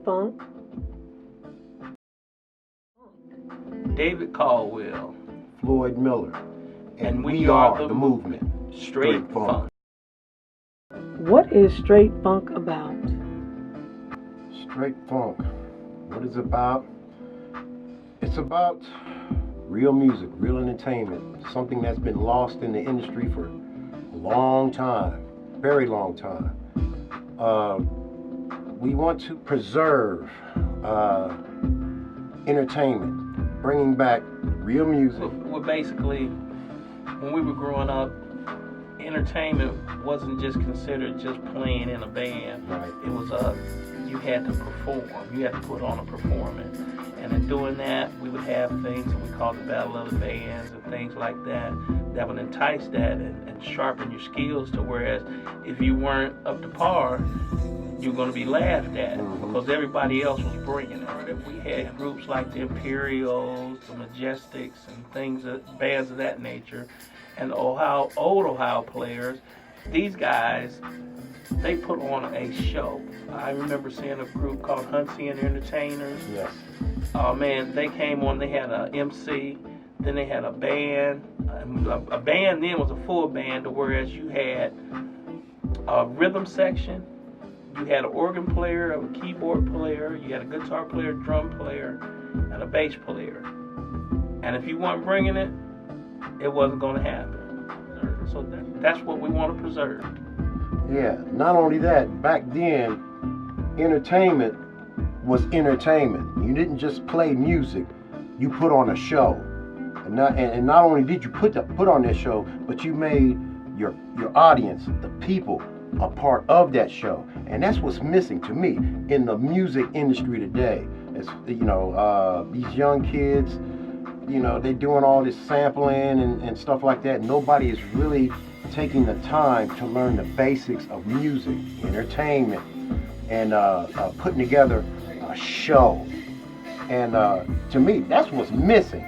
funk. David Caldwell, Floyd Miller, and we are the movement. Straight funk. What is straight funk about? Straight funk. What is it about? It's about real music, real entertainment, something that's been lost in the industry for a long time, very long time. We want to preserve entertainment, bringing back real music. Well, basically, when we were growing up, entertainment wasn't just considered just playing in a band. Right. It was you had to perform. You had to put on a performance. And in doing that, we would have things that we called the Battle of the Bands and things like that that would entice that and sharpen your skills to whereas if you weren't up to par, you're going to be laughed at because everybody else was bringing it. We had groups like the Imperials, the Majestics, and bands of that nature, and the old Ohio players. These guys, they put on a show. I remember seeing a group called Huntsy and Entertainers. Yes. Oh man, they came on. They had a MC, then they had a band. A band then was a full band, whereas you had a rhythm section. You had an organ player, a keyboard player, you had a guitar player, drum player, and a bass player. And if you weren't bringing it, it wasn't going to happen. So that's what we want to preserve. Yeah, not only that, back then, entertainment was entertainment. You didn't just play music, you put on a show. And not only did you put on that show, but you made your audience, the people, a part of that show. And that's what's missing to me in the music industry today. It's, these young kids, they're doing all this sampling and stuff like that. Nobody is really taking the time to learn the basics of music, entertainment, and putting together a show. And to me, that's what's missing.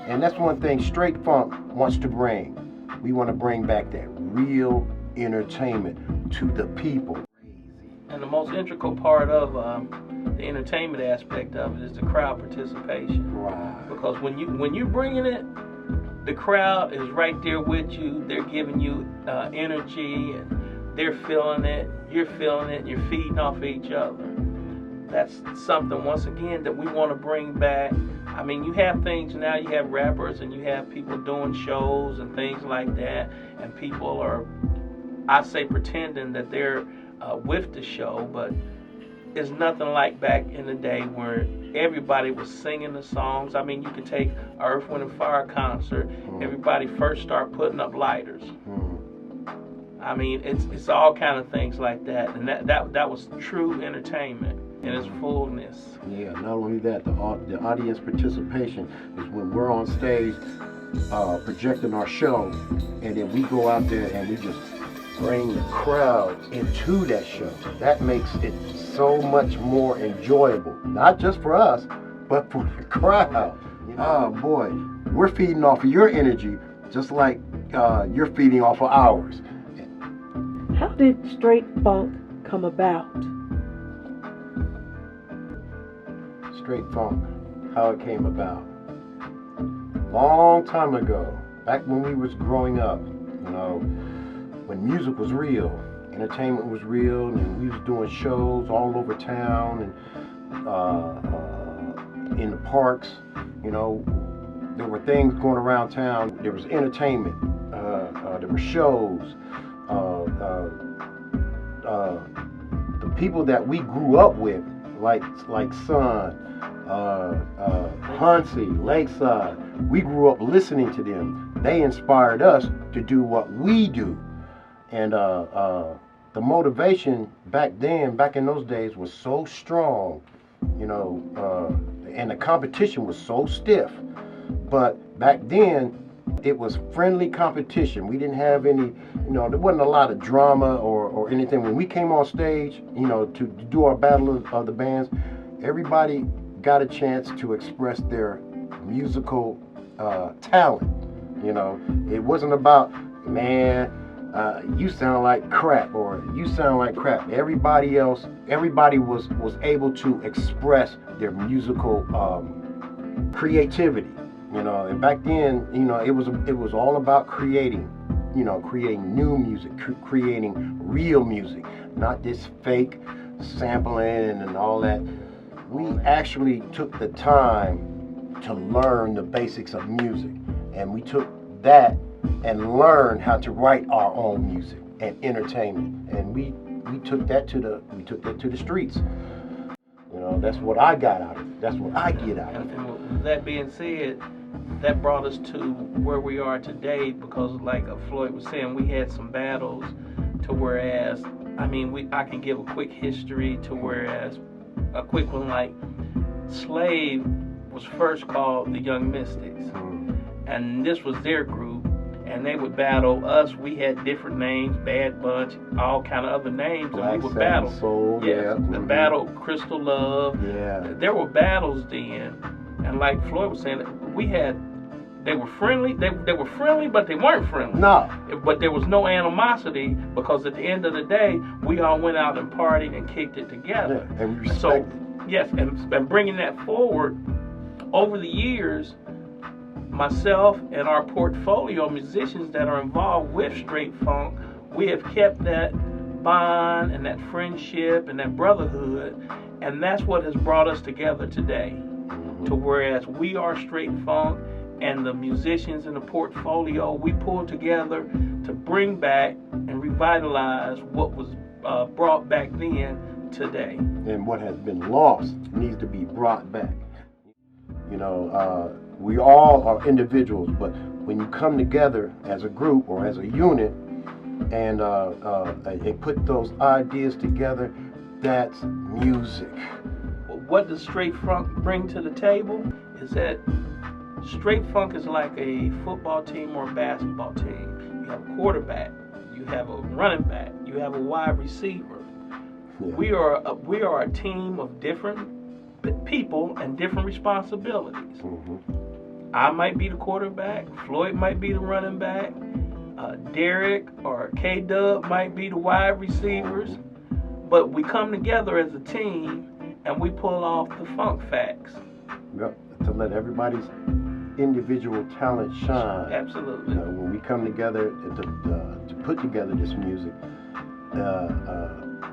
And that's one thing Straight Funk wants to bring. We want to bring back that real entertainment to the people. And the most integral part of the entertainment aspect of it is the crowd participation. Right. Because when you're bringing it, the crowd is right there with you. They're giving you energy, and they're feeling it. You're feeling it. You're feeding off of each other. That's something, once again, that we want to bring back. I mean, you have things now, you have rappers and you have people doing shows and things like that, and people are, I say, pretending that they're with the show, but it's nothing like back in the day where everybody was singing the songs. I mean, you could take a Earth, Wind and Fire concert, everybody first start putting up lighters. I mean, it's all kind of things like that, and that was true entertainment in its fullness. Yeah, not only that, the audience participation is when we're on stage projecting our show, and then we go out there and we just bring the crowd into that show. That makes it so much more enjoyable, not just for us, but for the crowd. Oh boy, we're feeding off of your energy just like you're feeding off of ours. How did straight funk come about? Straight funk, how it came about. Long time ago, back when we was growing up, when music was real, entertainment was real, and we was doing shows all over town and in the parks, there were things going around town. There was entertainment, there were shows. The people that we grew up with, like Sun, Huntsy, Lakeside, we grew up listening to them. They inspired us to do what we do. And the motivation back in those days was so strong, and the competition was so stiff. But back then, it was friendly competition. We didn't have any, there wasn't a lot of drama or anything. When we came on stage, to do our Battle of the Bands, everybody got a chance to express their musical talent. It wasn't about, man, you sound like crap, or you sound like crap. Everybody was able to express their musical creativity, you know. And back then, you know, it was all about creating new music, creating real music, not this fake sampling and all that. We actually took the time to learn the basics of music, and we took that and learned how to write our own music and entertainment, and we took that to the streets. You know, that's what I got out of it. That's what I get out of it. And with that being said, that brought us to where we are today, because like Floyd was saying, we had some battles to whereas, I mean, I can give a quick history to whereas a quick one, like Slave was first called the Young Mystics, and this was their group, and they would battle us. We had different names, Bad Bunch, all kind of other names, and we would battle. Soul, yeah. The battle, Crystal Love. Yeah. There were battles then, and like Floyd was saying, they were friendly. They were friendly, but they weren't friendly. No. But there was no animosity, because at the end of the day, we all went out and partied and kicked it together. Yeah, and we respect so, it. yes, and bringing that forward, over the years, myself and our portfolio of musicians that are involved with Straight Funk, we have kept that bond and that friendship and that brotherhood, and that's what has brought us together today. To whereas we are Straight Funk, and the musicians in the portfolio, we pull together to bring back and revitalize what was brought back then today. And what has been lost needs to be brought back. You know, we all are individuals, but when you come together as a group or as a unit and put those ideas together, that's music. What does Straight Funk bring to the table is that Straight Funk is like a football team or a basketball team. You have a quarterback, you have a running back, you have a wide receiver. Yeah. We are a team of different people and different responsibilities. I might be the quarterback, Floyd might be the running back, Derek or K-Dub might be the wide receivers, but we come together as a team and we pull off the funk facts. Yep, to let everybody's individual talent shine. Absolutely. You know, when we come together to put together this music,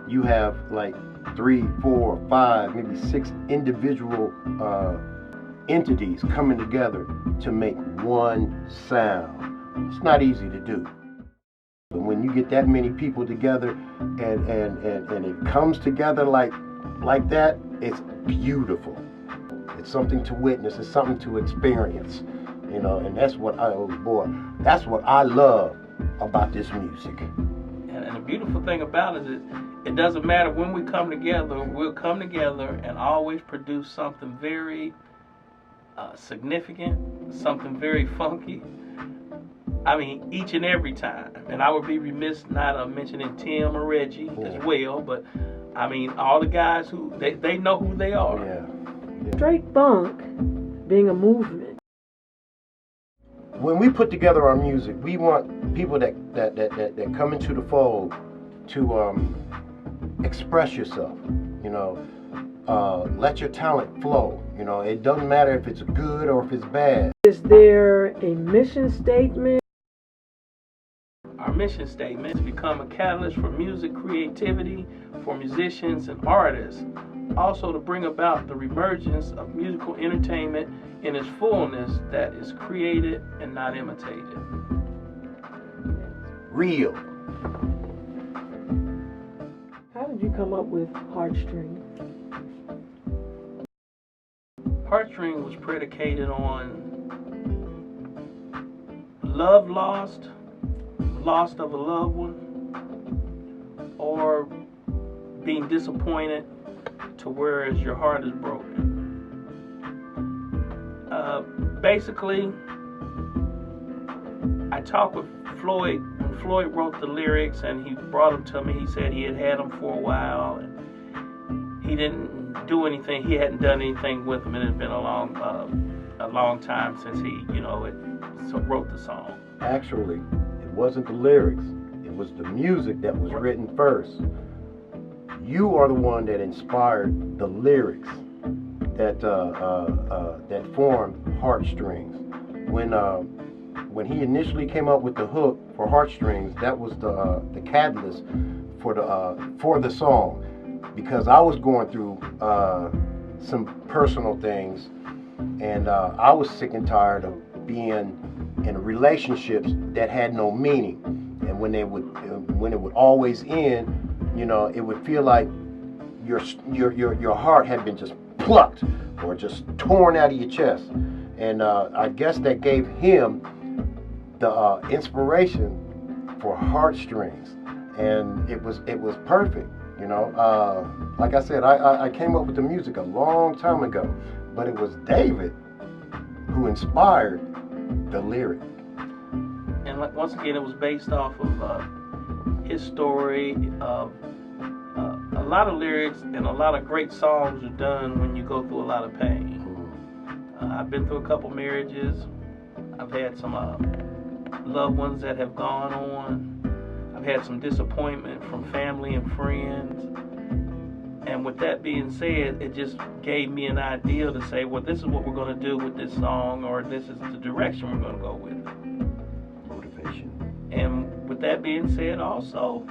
you have like 3, 4, 5, maybe 6 individual entities coming together to make one sound. It's not easy to do. But when you get that many people together and it comes together like that, it's beautiful. It's something to witness. It's something to experience, you know. And that's what that's what I love about this music. And the beautiful thing about it is, it doesn't matter when we come together. We'll come together and always produce something very significant, something very funky. I mean, each and every time. And I would be remiss not mentioning Tim or Reggie as well. But I mean, all the guys who they know who they are. Yeah. Straight Funk being a movement. When we put together our music, we want people that come into the fold to express yourself. You know, let your talent flow. You know, it doesn't matter if it's good or if it's bad. Is there a mission statement? Our mission statement is to become a catalyst for music creativity for musicians and artists. Also to bring about the reemergence of musical entertainment in its fullness that is created and not imitated. Real. How did you come up with Heartstrings? Heartstring was predicated on love lost of a loved one, or being disappointed to whereas your heart is broken. Basically, I talked with Floyd when Floyd wrote the lyrics, and he brought them to me. He said he had them for a while, and he didn't do anything. He hadn't done anything with them. It had been a long time since he, wrote the song. Actually, it wasn't the lyrics. It was the music that was written first. You are the one that inspired the lyrics that formed Heartstrings. When he initially came up with the hook for Heartstrings, that was the catalyst for the song, because I was going through some personal things, and I was sick and tired of being in relationships that had no meaning, and when it would always end, it would feel like your heart had been just plucked or just torn out of your chest. And I guess that gave him the inspiration for Heartstrings, and it was perfect. Like I said, I came up with the music a long time ago, but it was David who inspired the lyric. And once again, it was based off of his story. A lot of lyrics and a lot of great songs are done when you go through a lot of pain. I've been through a couple marriages. I've had some loved ones that have gone on. I've had some disappointment from family and friends. And with that being said, it just gave me an idea to say, well, this is what we're going to do with this song, or this is the direction we're going to go with. Motivation. And with that being said, also,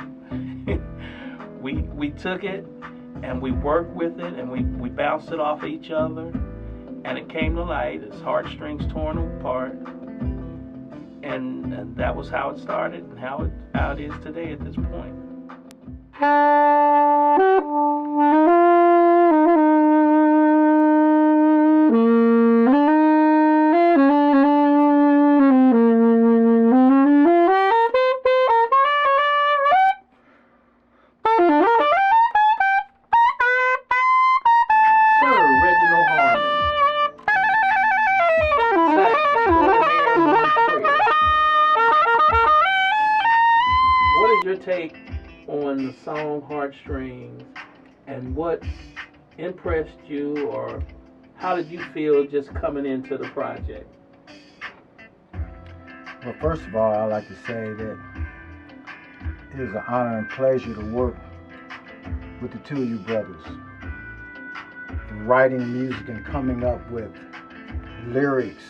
we took it and we worked with it, and we bounced it off each other, and it came to light as Heartstrings Torn Apart. And that was how it started and how it is today at this point. Take on the song Heartstrings, and what impressed you, or how did you feel just coming into the project? Well, first of all, I'd like to say that it is an honor and pleasure to work with the two of you brothers, writing music and coming up with lyrics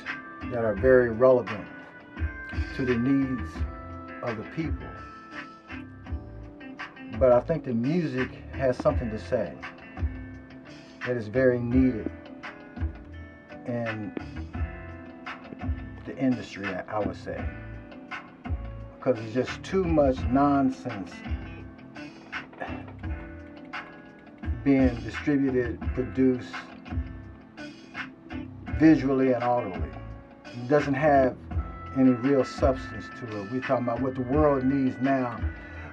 that are very relevant to the needs of the people. But I think the music has something to say that is very needed in the industry, I would say. Because there's just too much nonsense being distributed, produced visually and audibly. It doesn't have any real substance to it. We're talking about what the world needs now.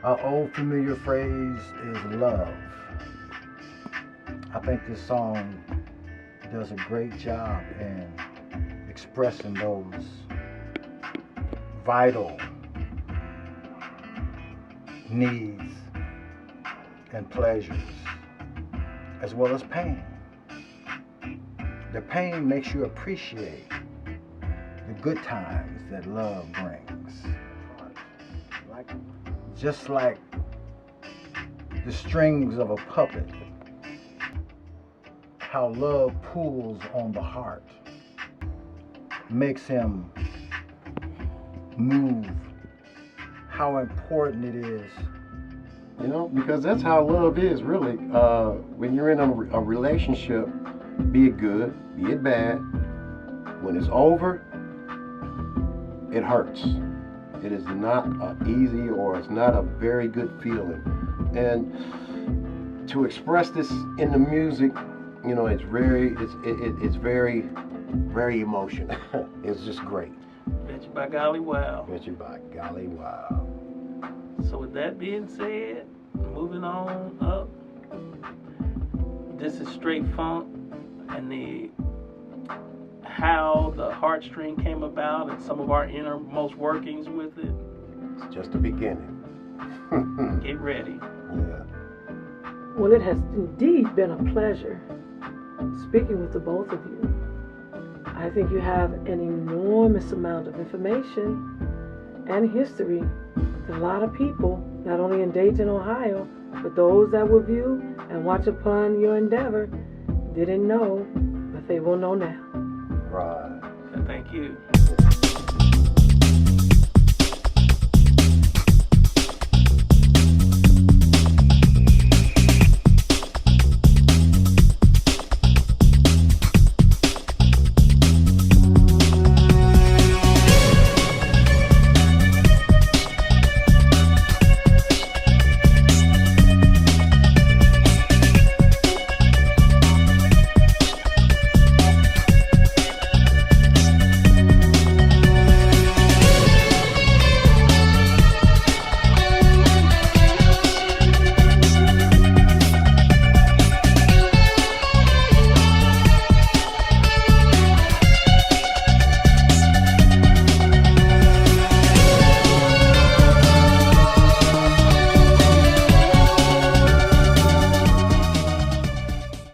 Our old familiar phrase is love. I think this song does a great job in expressing those vital needs and pleasures, as well as pain. The pain makes you appreciate the good times that love brings. Just like the strings of a puppet, how love pulls on the heart, makes him move, how important it is. Because that's how love is, really. When you're in a relationship, be it good, be it bad, when it's over, it hurts. It is not easy, or it's not a very good feeling. And to express this in the music, it's very emotional. It's just great. Bet you by golly wow. Bet you by golly wow. So with that being said, moving on up, this is Straight Funk, and how the Heartstring came about and some of our innermost workings with it. It's just the beginning. Get ready. Yeah. Well, it has indeed been a pleasure speaking with the both of you. I think you have an enormous amount of information and history A lot of people, not only in Dayton, Ohio, but those that will view and watch upon your endeavor, didn't know, but they will know now. Right. Thank you.